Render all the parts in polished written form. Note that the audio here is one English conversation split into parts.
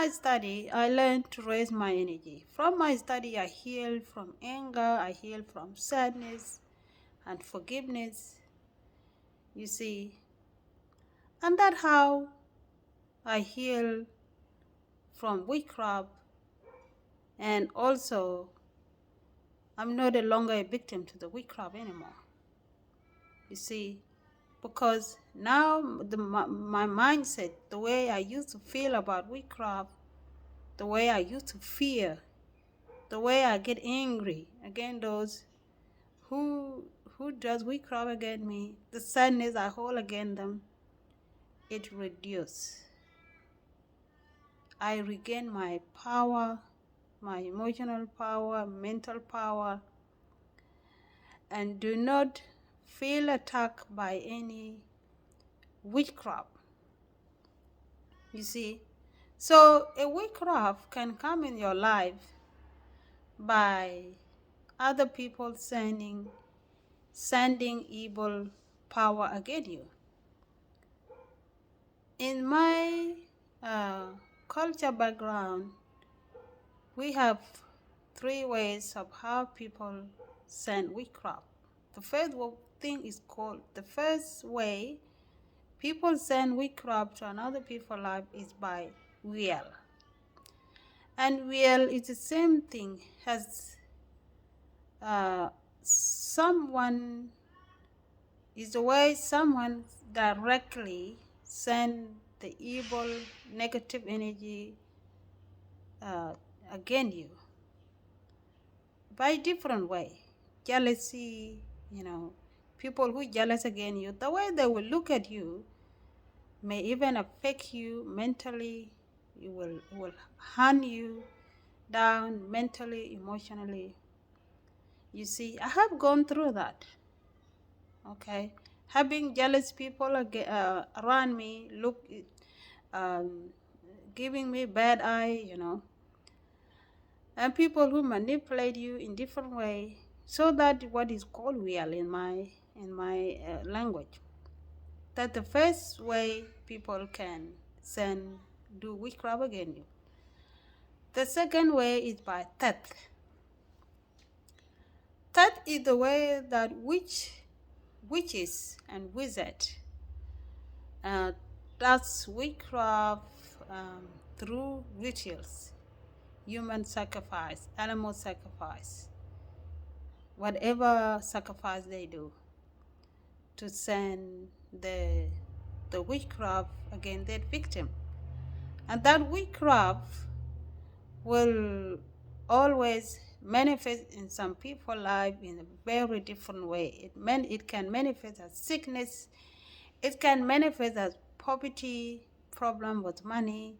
My study, I learned to raise my energy. From my study, I healed from anger, I healed from sadness and forgiveness, you see. And that's how I heal from witchcraft, and also I'm no longer a victim to the witchcraft anymore, you see. Because now my mindset, the way I used to feel about witchcraft, the way I used to fear, the way I get angry against those who does witchcraft against me, the sadness I hold against them, it reduced. I regain my power, my emotional power, mental power, and do not feel attacked by any witchcraft. You see? So a witchcraft can come in your life by other people sending evil power against you. In my culture background, we have three ways of how people send witchcraft. The first thing is called, the first way people send witchcraft to another people's life is by will. And will is the same thing as someone, is the way someone directly send the evil, negative energy against you by different way. Jealousy, people who jealous against you, the way they will look at you may even affect you mentally. It will hunt you down mentally, emotionally. You see, I have gone through that. Okay, having jealous people around me, giving me bad eye, and people who manipulate you in different way. So that what is called will in my language. That the first way people can do witchcraft against you. The second way is by theft. Theft is the way that witches and wizards that's witchcraft through rituals, human sacrifice, animal sacrifice, whatever sacrifice they do, to send the witchcraft against their victim. And that witchcraft will always manifest in some people's life in a very different way. It can manifest as sickness, it can manifest as poverty, problem with money,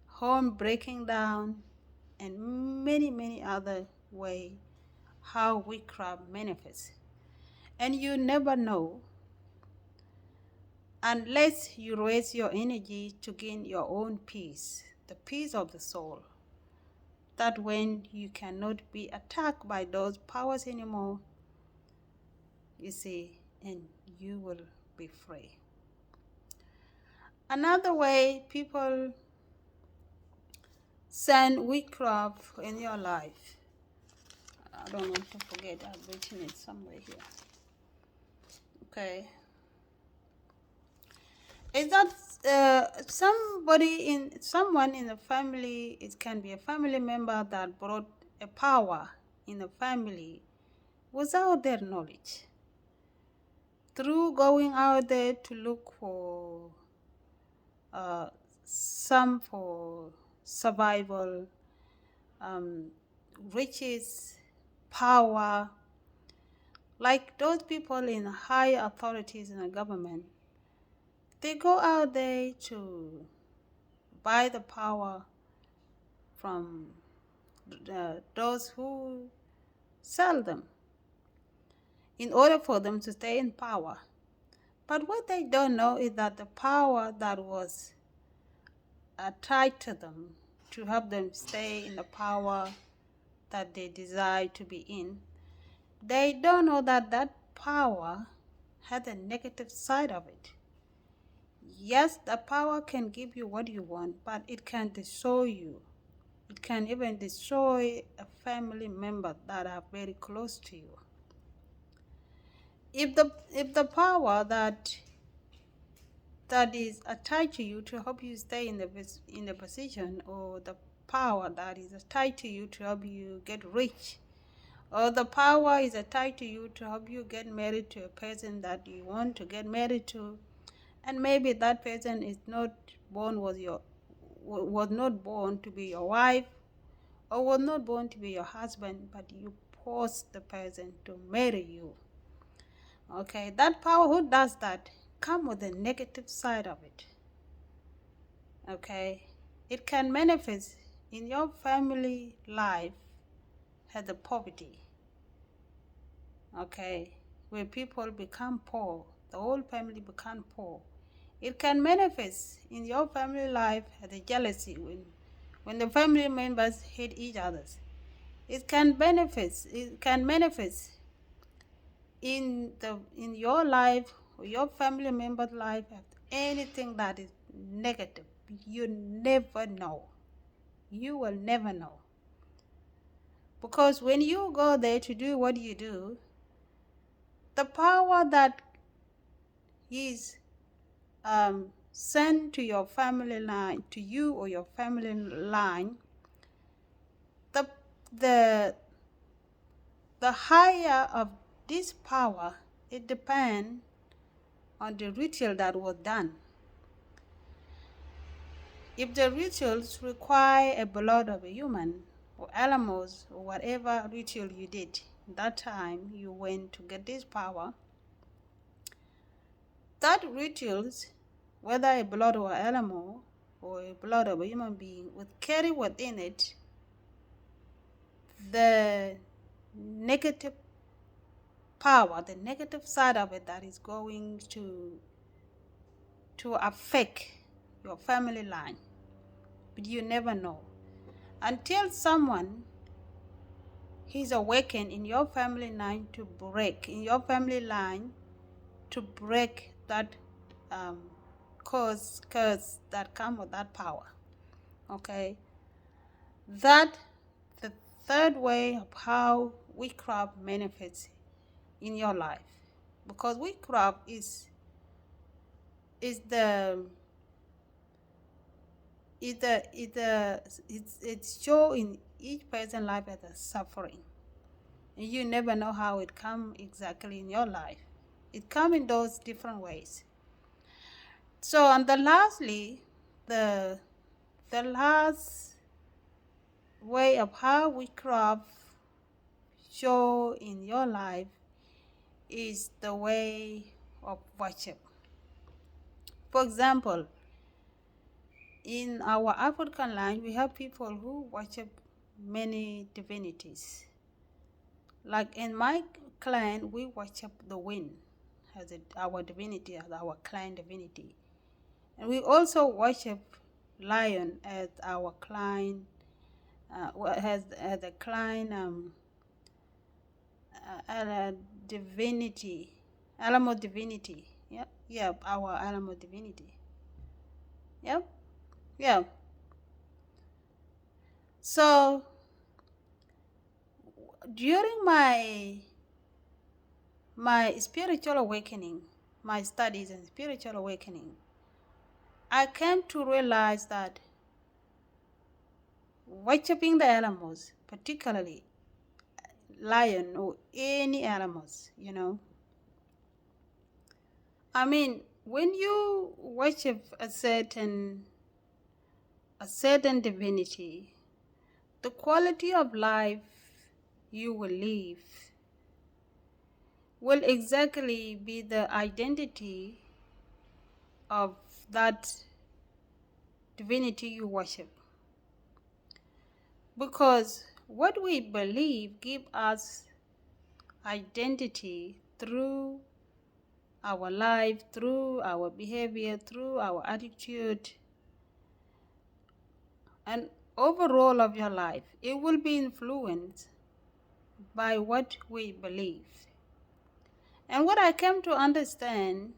home breaking down, and many other ways how witchcraft manifests. And you never know unless you raise your energy to gain your own peace, the peace of the soul. That when you cannot be attacked by those powers anymore, you see, and you will be free. Another way people send witchcraft in your life, I don't want to forget, I've written it somewhere here. Okay. Is that someone in the family, it can be a family member that brought a power in the family without their knowledge. Through going out there to look for some for survival, riches, power, like those people in high authorities in the government, they go out there to buy the power from those who sell them in order for them to stay in power. But what they don't know is that the power that was tied to them to help them stay in the power that they desire to be in, they don't know that that power had a negative side of it. Yes, the power can give you what you want, but it can destroy you. It can even destroy a family member that are very close to you. If the power that is attached to you to help you stay in the position, or the power that is attached to you to help you get rich, or the power is attached to you to help you get married to a person that you want to get married to, and maybe that person is not born was not born to be your wife, or was not born to be your husband, but you force the person to marry you. Okay, that power, who does that, come with the negative side of it. Okay, it can manifest in your family life as a poverty. Okay, where people become poor, the whole family become poor. It can manifest in your family life as a jealousy, when the family members hate each other. It can manifest in your life or your family member's life as anything that is negative. You never know. You will never know. Because when you go there to do what you do, the power that is sent to your family line, to you or your family line, the the the higher of this power, it depends on the ritual that was done. If the rituals require a blood of a human or animals or whatever ritual you did that time you went to get this power, that rituals, whether a blood of an animal or a blood of a human being, would carry within it the negative power, the negative side of it that is going to affect your family line. But you never know until someone is awakened in your family line to break that curse that come with that power. Okay, that the third way of how witchcraft manifests in your life, because witchcraft is the it's show in each person's life as a suffering, and you never know how it come exactly in your life. It come in those different ways. So, and lastly, the last way of how witchcraft show in your life is the way of worship. For example, in our African land, we have people who worship many divinities. Like in my clan, we worship the wind as our divinity, as our clan divinity. And we also worship lion as our clan, as a clan divinity, animal divinity. Yep, our animal divinity. Yep, yeah. So during my spiritual awakening, my studies and spiritual awakening, I came to realize that worshiping the animals, particularly lion or any animals, I mean, when you worship a certain divinity, the quality of life you will live will exactly be the identity of that divinity you worship. Because what we believe gives us identity through our life, through our behavior, through our attitude, and overall of your life. It will be influenced by what we believe. And what I came to understand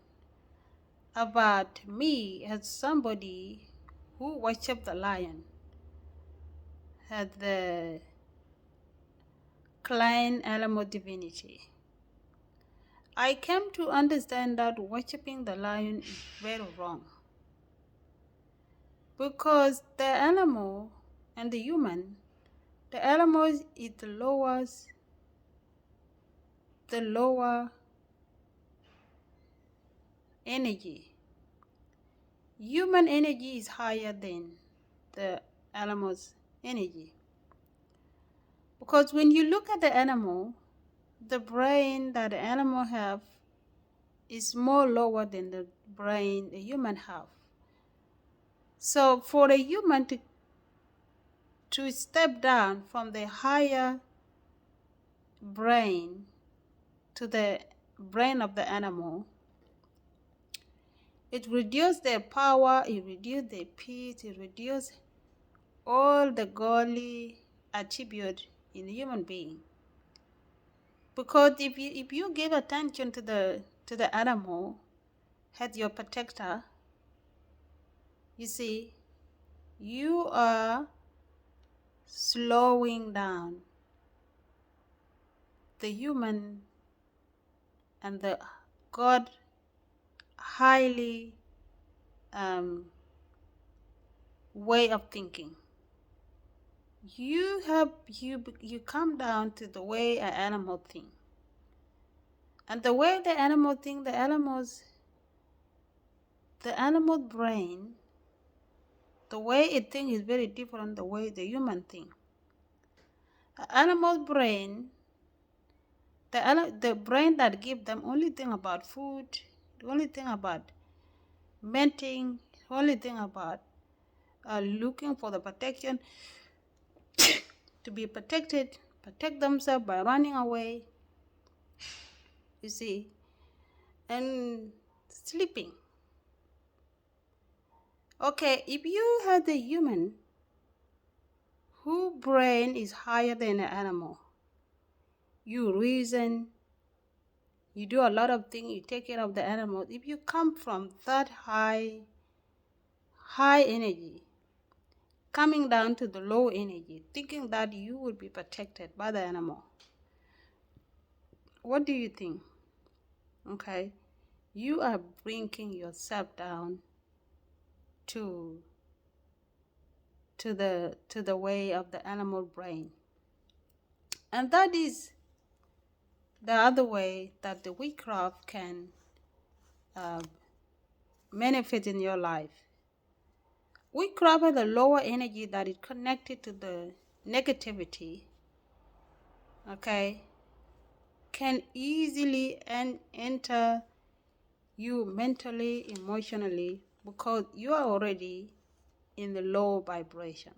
about me as somebody who worship the lion, as the client animal divinity. I came to understand that worshiping the lion is very wrong, because the animal and the human, the animal is the lower energy. Human energy is higher than the animal's energy. Because when you look at the animal, the brain that the animal have is more lower than the brain the human have. So for a human to step down from the higher brain to the brain of the animal, it reduces their power, it reduces their peace, it reduces all the godly attribute in a human being. Because if you give attention to the animal as your protector, you see, you are slowing down the human and the God highly way of thinking. You come down to the way an animal think, and the way the animal think, the animal brain, the way it think is very different the way the human think. The animal brain, the brain that give them only thing about food, the only thing about mating, the only thing about looking for the protection, to be protected, protect themselves by running away, you see, and sleeping. Okay, if you had a human whose brain is higher than an animal, you reason, you do a lot of things, you take care of the animal. If you come from that high energy, coming down to the low energy, thinking that you will be protected by the animal, what do you think? Okay, you are bringing yourself down to the way of the animal brain. And that is the other way that the witchcraft can manifest in your life. Witchcraft has a lower energy that is connected to the negativity, okay, can easily enter you mentally, emotionally, because you are already in the low vibration.